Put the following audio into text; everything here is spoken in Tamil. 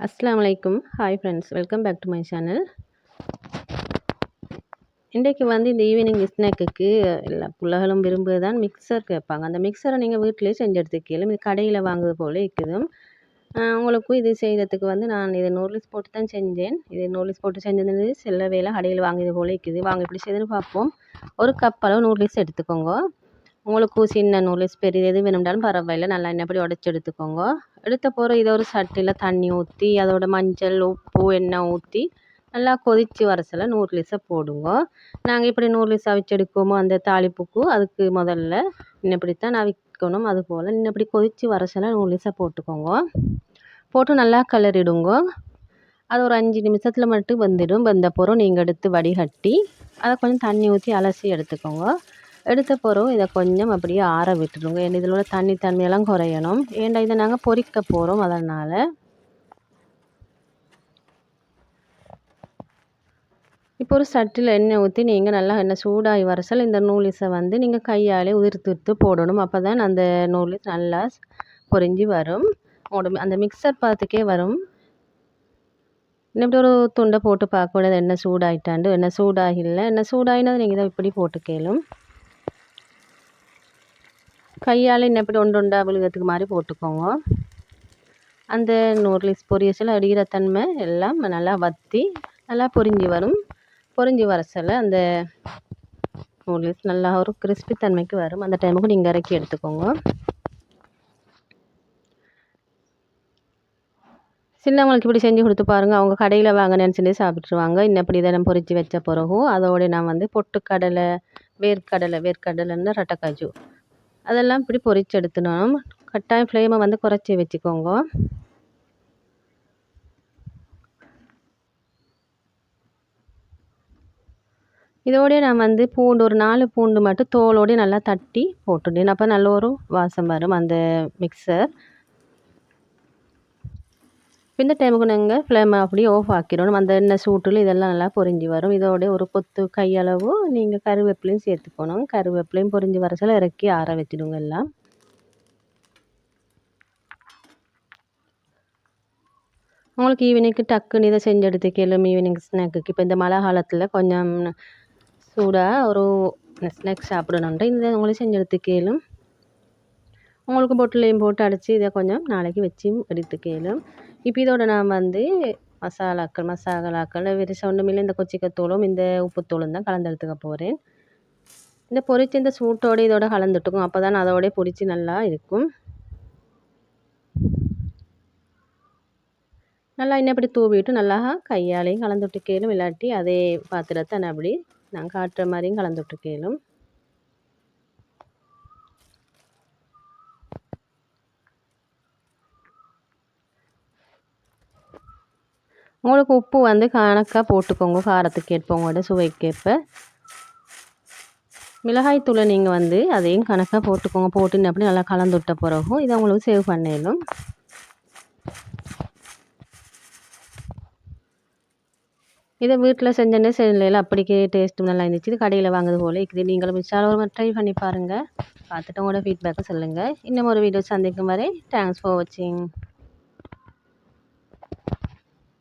அஸ்ஸலாமு அலைக்கும். Hi friends, welcome back to my channel. இன்றைக்கு இந்த ஈவினிங் ஸ்நாக்குக்கு எல்லா பிள்ளைகளும் விரும்புவது தான் மிக்சர் கேட்பாங்க. அந்த மிக்சரை நீங்கள் வீட்டிலேயே செஞ்சு எடுத்துக்கலாம். இது கடையில் வாங்குவது போல இருக்குது. உங்களுக்கும் இது செய்கிறதுக்கு நான் இதை நூடுல்ஸ் போட்டு தான் செஞ்சேன். இது நூடுல்ஸ் போட்டு செஞ்சது சில வேளை கடையில் வாங்கியது போல இருக்குது. வாங்க எப்படி செய்யுதுன்னு பார்ப்போம். ஒரு கப் அளவு நூடுல்ஸ் எடுத்துக்கோங்க. உங்களுக்கு சின்ன நூடுல்ஸ் பெரிய எது வேணும்னாலும் பரவாயில்லை. நல்லா எண்ணெய் உடச்சி எடுத்துக்கோங்க. எடுத்த பிறகு இதை ஒரு சட்டியில் தண்ணி ஊற்றி அதோட மஞ்சள் உப்பு எண்ணெய் ஊற்றி நல்லா கொதித்து வர சொல்ல நூடுல்ஸை போடுங்க. நாங்கள் இப்படி நூடுல்ஸ் அவிச்சு எடுக்கோமோ அந்த தாளிப்புக்கு அதுக்கு முதல்ல இப்படித்தான் அவிக்கணும். அதுபோல் இப்படி கொதித்து வர சொல்ல நூடுல்ஸை போட்டுக்கோங்க. போட்டு நல்லா கிளறிடுங்க. அது ஒரு 5 நிமிஷத்தில் மட்டும் வெந்துடும். வெந்த பிறகு நீங்கள் எடுத்து வடிகட்டி அதை கொஞ்சம் தண்ணி ஊற்றி அலசி எடுத்துக்கோங்க. எடுத்த பிறகு இதை கொஞ்சம் அப்படியே ஆற விட்டுடுங்க. ஏன்னா இதில் உள்ள தண்ணியெல்லாம் குறையணும். ஏன்டா இதை நாங்கள் பொரிக்க போகிறோம். அதனால் இப்போ ஒரு சட்டியில் எண்ணெய் ஊற்றி நீங்கள் நல்லா எண்ணெய் சூடாகி வரசல் இந்த நூடுல்ஸை நீங்கள் கையாலே உதிர்த்து போடணும். அப்போ தான் அந்த நூடுல்ஸ் நல்லா பொரிஞ்சு வரும். அந்த மிக்சர் பார்த்துக்கே வரும். இப்படி ஒரு துண்டை போட்டு பார்க்கக்கூடாது. எண்ணெய் சூடாகிட்டாண்டு. எண்ணெய் சூடாகல. எண்ணெய் சூடாகினது நீங்கள் இதை இப்படி போட்டுக்கலும். கையால் இப்படி ஒன்று விழுகிறதுக்கு மாதிரி போட்டுக்கோங்க. அந்த நூடுல்ஸ் பொரியசில் அடிக்கிற தன்மை எல்லாம் நல்லா வற்றி நல்லா பொரிஞ்சு வரும். பொரிஞ்சு வர சொல்ல அந்த நூடுல்ஸ் நல்லா ஒரு கிறிஸ்பி தன்மைக்கு வரும். அந்த டைமுக்கு நீங்கள் இறக்கி எடுத்துக்கோங்க. சின்னவங்களுக்கு இப்படி செஞ்சு கொடுத்து பாருங்கள். அவங்க கடையில் வாங்கினேன்னு சொல்லி சாப்பிட்ருவாங்க. இப்படி இதை நம்ம பொரித்து வச்ச பிறகும் அதோடு நான் பொட்டுக்கடலை வேர்க்கடலைன்னு ரட்டக்காஜு அதெல்லாம் இப்படி பொரித்து எடுத்துனோம். கட்டாயம் ஃப்ளேமை குறைச்சி வச்சுக்கோங்க. இதோடய நான் பூண்டு ஒரு 4 பூண்டு மட்டும் தோலோடு நல்லா தட்டி போட்டுட்டேன். அப்போ நல்ல ஒரு வாசம் வரும் அந்த மிக்சர். இந்த டைமுக்கு நாங்கள் ஃப்ளேமை அப்படியே ஆஃப் ஆக்கிடணும். அந்த எண்ணெய் சூட்டில் இதெல்லாம் நல்லா பொரிஞ்சு வரும். இதோட ஒரு கொத்து கையளவு நீங்கள் கருவேப்பிலையும் சேர்த்துக்கணும். கருவேப்பிலையும் பொரிஞ்சு வர சொல்ல இறக்கி ஆற வச்சிடுங்க எல்லாம். உங்களுக்கு ஈவினிங்க்கு டக்குன்னு இதை செஞ்சு எடுத்துக்கலாம். ஈவினிங் ஸ்நாக்குக்கு இப்போ இந்த மழை காலத்தில் கொஞ்சம் சூடாக ஒரு ஸ்நாக்ஸ் சாப்பிடணுன்ற இதை உங்களுக்கு செஞ்சு எடுத்துக்கலாம். உங்களுக்கு பொட்டிலையும் போட்டு அடைச்சி இதை கொஞ்சம் நாளைக்கு வச்சு எடுத்துக்கலாம். இப்போ இதோட நான் மசாலாக்கள் வெறும் ஒன்றுமில்லை. இந்த கொச்சிக்கத்தூளும் இந்த உப்புத்தூளும் தான் கலந்து எடுத்துக்க போகிறேன். இந்த பொரிச்சு இந்த சூட்டோடு இதோட கலந்துட்டுக்கும். அப்போ தான் அதோடய பொரிச்சு நல்லா இருக்கும். நல்லா இப்படி தூவிட்டு நல்லா கையாலையும் கலந்துட்டுக்கலும். இல்லாட்டி அதே பாத்திரத்தை அப்படி நான் காட்டுற மாதிரியும் கலந்துட்டுக்கலும். உங்களுக்கு உப்பு கணக்காக போட்டுக்கோங்க. காரத்துக்கு ஏற்ப உங்களோட சுவைக்கேற்ப. மிளகாய்த்தூளை நீங்கள் அதையும் கணக்காக போட்டுக்கோங்க. போட்டு அப்படி நல்லா கலந்து விட்ட பிறகும் இதை உங்களுக்கு சேவ் பண்ணிடணும். இதை வீட்டில் செஞ்சேன்னே செய்யல அப்படிக்கே டேஸ்ட்டும் நல்லா இருந்துச்சு. இது கடையில் வாங்குறது போல் இருக்குது. நீங்களும் மிச்சாலும் ஒரு மாதிரி ட்ரை பண்ணி பாருங்கள். பார்த்துட்டு உங்களோட ஃபீட்பேக்கை சொல்லுங்கள். இன்னும் ஒரு வீடியோ சந்திக்கும் வரை தேங்க்ஸ் ஃபார் வாட்சிங்.